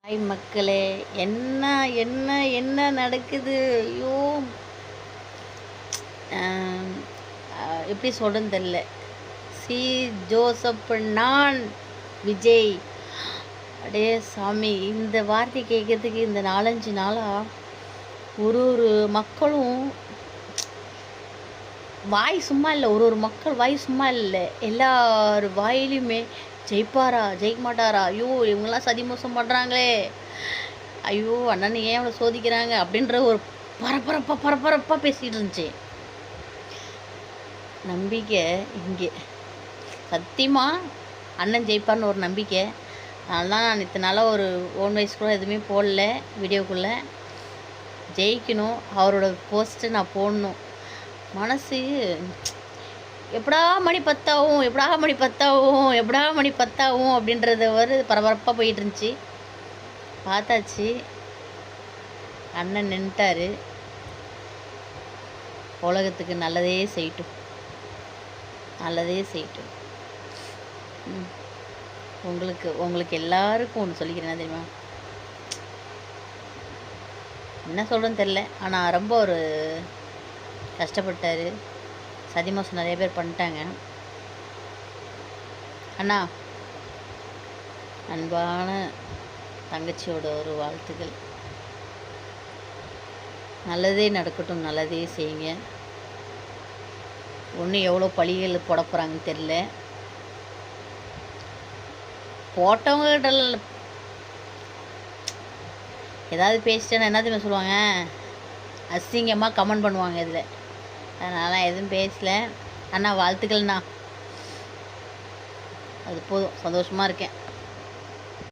Hi மக்களே, என்ன என்ன என்ன நடக்குது? ஐயோ! ஆம், எப்படி சொல்கிறேன்னு தெரில. சி ஜோசப், நான் விஜய். அடே சாமி, இந்த வார்த்தை கேட்கறதுக்கு இந்த 4-5 நாளாக ஒரு மக்களும் வாய் சும்மா இல்லை. ஒரு மக்கள் வாய் சும்மா இல்லை. எல்லார் வாயிலையுமே ஜெயிப்பாரா, ஜெயிக்க மாட்டாரா, ஐயோ இவங்கெல்லாம் சதி மோசம் பண்ணுறாங்களே, ஐயோ அண்ணன் ஏன் அவளை சோதிக்கிறாங்க அப்படின்ற ஒரு பரபரப்பாக பேசிகிட்டு இருந்துச்சு. நம்பிக்கை இங்கே சத்தியமாக அண்ணன் ஜெயிப்பார்னு ஒரு நம்பிக்கை. அதனால தான் நான் இத்தனை நாளாக ஒரு ஓன் வயசு கூட எதுவுமே போடல வீடியோக்குள்ளே. ஜெயிக்கணும், அவரோட போஸ்ட்டு நான் போடணும். மனசு எப்படா மணி 10 ஆகும், எப்படா மணி 10 ஆகும், எப்படா மணி 10 ஆகும் அப்படின்றது ஒரு பரபரப்பாக போயிட்டு இருந்துச்சு. பார்த்தாச்சு, அண்ணன் நின்ட்டாரு. உலகத்துக்கு நல்லதே செய்யட்டும், நல்லதே செய்யட்டும். உங்களுக்கு எல்லாருக்கும் ஒன்று சொல்லிக்கிறேன் தெரியுமா, என்ன சொல்கிறேன்னு தெரில. ஆனால் ரொம்ப ஒரு கஷ்டப்பட்டார். சதி மோசம் நிறைய பேர் பண்ணிட்டாங்க. அண்ணா, அன்பான தங்கச்சியோட ஒரு வாழ்த்துக்கள். நல்லதே நடக்கட்டும், நல்லதே செய்யுங்க. ஒன்றும் எவ்வளோ பழிகள் போட போகிறாங்கன்னு தெரில. போட்டவங்ககிட்ட ஏதாவது பேசிட்டேன்னா என்ன தெரியுமா சொல்லுவாங்க, அசிங்கமாக கமெண்ட் பண்ணுவாங்க இதில். அதனால் எதுவும் பேசலை. அண்ணா வாழ்த்துக்கள்ண்ணா, அது போதும், சந்தோஷமாக இருக்கேன்.